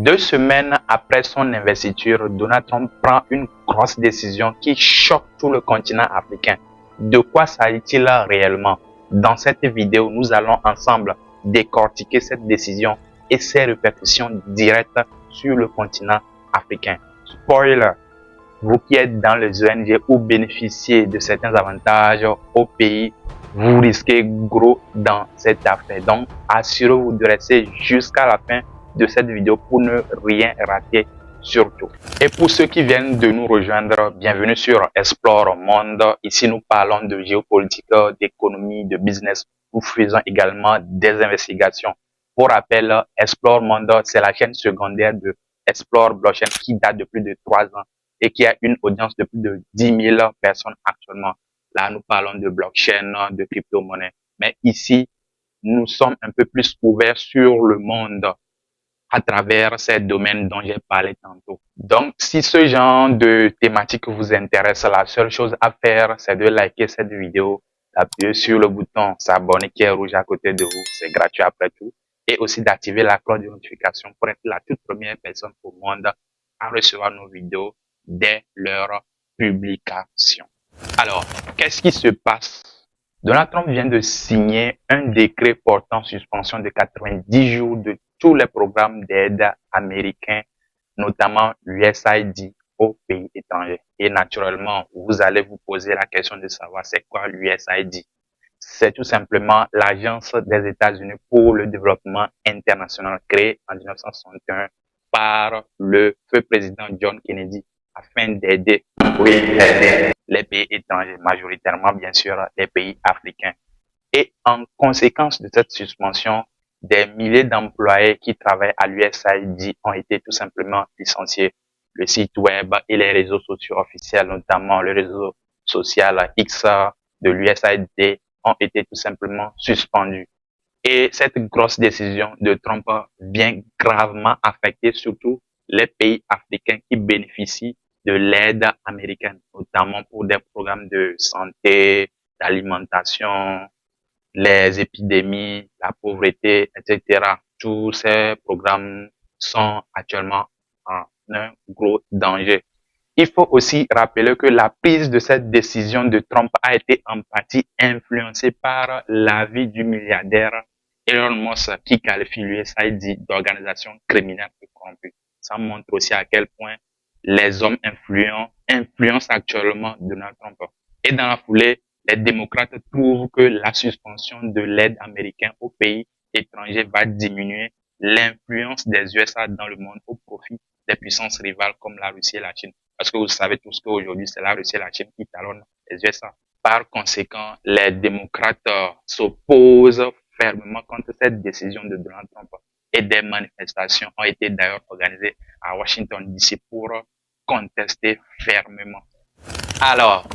2 semaines après son investiture, Donald Trump prend une grosse décision qui choque tout le continent africain. De quoi s'agit-il réellement? Dans cette vidéo, nous allons ensemble décortiquer cette décision et ses répercussions directes sur le continent africain. Spoiler, vous qui êtes dans les ONG ou bénéficiez de certains avantages au pays, vous risquez gros dans cette affaire. Donc, assurez-vous de rester jusqu'à la fin de cette vidéo pour ne rien rater surtout. Et pour ceux qui viennent de nous rejoindre, bienvenue sur Explore Monde. Ici, nous parlons de géopolitique, d'économie, de business. Nous faisons également des investigations. Pour rappel, Explore Monde, c'est la chaîne secondaire de Explore Blockchain qui date de plus de 3 ans et qui a une audience de plus de 10 000 personnes actuellement. Là, nous parlons de blockchain, de crypto-monnaie. Mais ici, nous sommes un peu plus ouverts sur le monde à travers ces domaines dont j'ai parlé tantôt. Donc, si ce genre de thématique vous intéresse, la seule chose à faire, c'est de liker cette vidéo, d'appuyer sur le bouton s'abonner qui est rouge à côté de vous, c'est gratuit après tout, et aussi d'activer la cloche de notification pour être la toute première personne au monde à recevoir nos vidéos dès leur publication. Alors, qu'est-ce qui se passe? Donald Trump vient de signer un décret portant suspension de 90 jours de tous les programmes d'aide américains, notamment l'USAID aux pays étrangers. Et naturellement, vous allez vous poser la question de savoir c'est quoi l'USAID? C'est tout simplement l'Agence des États-Unis pour le développement international créée en 1961 par le feu président John Kennedy afin d'aider les pays étrangers, majoritairement bien sûr les pays africains. Et en conséquence de cette suspension, des milliers d'employés qui travaillent à l'USAID ont été tout simplement licenciés. Le site web et les réseaux sociaux officiels, notamment le réseau social X de l'USAID, ont été tout simplement suspendus. Et cette grosse décision de Trump vient gravement affecter surtout les pays africains qui bénéficient de l'aide américaine, notamment pour des programmes de santé, d'alimentation, les épidémies, la pauvreté, etc. Tous ces programmes sont actuellement en un gros danger. Il faut aussi rappeler que la prise de cette décision de Trump a été en partie influencée par l'avis du milliardaire Elon Musk qui qualifie l'USAID d'organisation criminelle et corrompue. Ça montre aussi à quel point les hommes influents influencent actuellement Donald Trump. Et dans la foulée, les démocrates trouvent que la suspension de l'aide américaine aux pays étrangers va diminuer l'influence des USA dans le monde au profit des puissances rivales comme la Russie et la Chine. Parce que vous savez tous qu'aujourd'hui, c'est la Russie et la Chine qui talonnent les USA. Par conséquent, les démocrates s'opposent fermement contre cette décision de Donald Trump. Et des manifestations ont été d'ailleurs organisées à Washington DC pour contester fermement. Alors,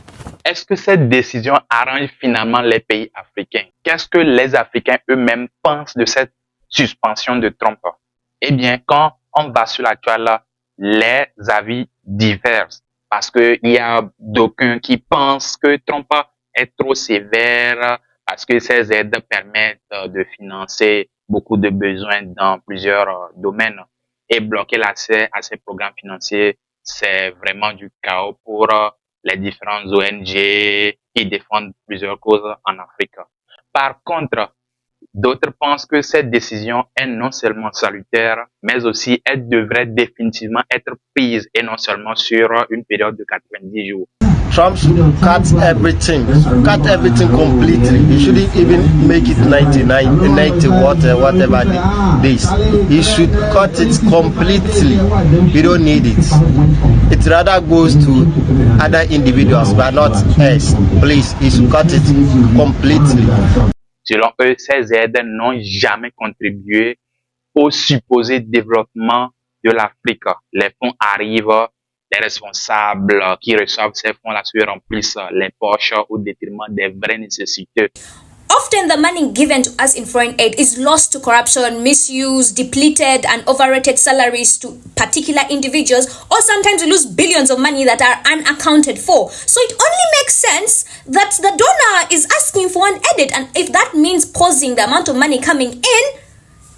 est-ce que cette décision arrange finalement les pays africains? Qu'est-ce que les Africains eux-mêmes pensent de cette suspension de Trump? Eh bien, quand on va sur la toile, les avis divergent parce qu'il y a d'aucuns qui pensent que Trump est trop sévère parce que ces aides permettent de financer beaucoup de besoins dans plusieurs domaines et bloquer l'accès à ces programmes financiers, c'est vraiment du chaos pour les différentes ONG qui défendent plusieurs causes en Afrique. Par contre, d'autres pensent que cette décision est non seulement salutaire, mais aussi elle devrait définitivement être prise et non seulement sur une période de 90 jours. Trump should cut everything completely. He shouldn't even make it 99, 90, whatever this. He should cut it completely. We don't need it. It rather goes to other individuals, but not us. Please, he should cut it completely. Selon eux, ces aides n'ont jamais contribué au supposé développement de l'Afrique. Les fonds arrivent, les responsables qui reçoivent ces fonds-là se remplissent les poches au détriment des vraies nécessités. Often the money given to us in foreign aid is lost to corruption, misuse, depleted and overrated salaries to particular individuals, or sometimes we lose billions of money that are unaccounted for. So it only makes sense that the donor is asking for an edit, and if that means pausing the amount of money coming in,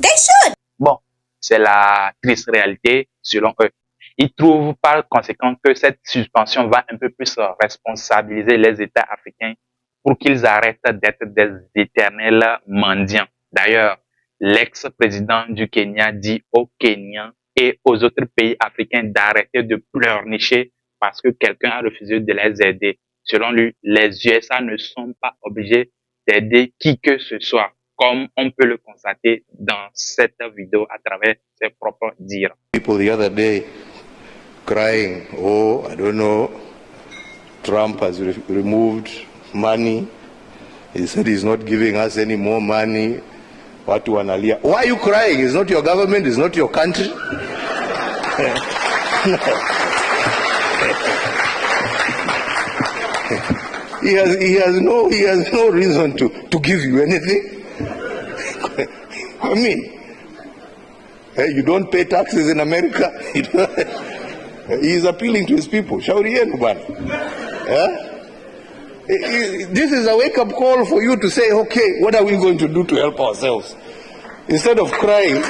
they should. Bon, C'est la triste réalité selon eux. Ils trouvent par conséquent que cette suspension va un peu plus responsabiliser les États africains pour qu'ils arrêtent d'être des éternels mendiants. D'ailleurs, l'ex-président du Kenya dit aux Kenyans et aux autres pays africains d'arrêter de pleurnicher parce que quelqu'un a refusé de les aider. Selon lui, les USA ne sont pas obligés d'aider qui que ce soit, comme on peut le constater dans cette vidéo à travers ses propres dires. People the other day crying, oh, I don't know, Trump has removed money. He said he's not giving us any more money. Watu wanalia. Why are you crying? It's not your government, it's not your country. He has no reason to give you anything. I mean, you don't pay taxes in America. He is appealing to his people. Shauri yenu bwana. This is a wake-up call for you to say, okay, what are we going to do to help ourselves? Instead of crying.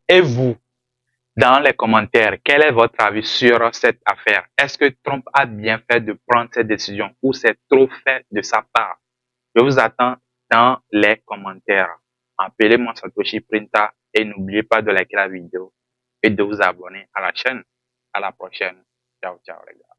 Et vous, dans les commentaires, quel est votre avis sur cette affaire? Est-ce que Trump a bien fait de prendre cette décision ou c'est trop fait de sa part? Je vous attends dans les commentaires. Appelez-moi Satoshi Printa et n'oubliez pas de liker la vidéo et de vous abonner à la chaîne. À la prochaine. Ciao, ciao les gars.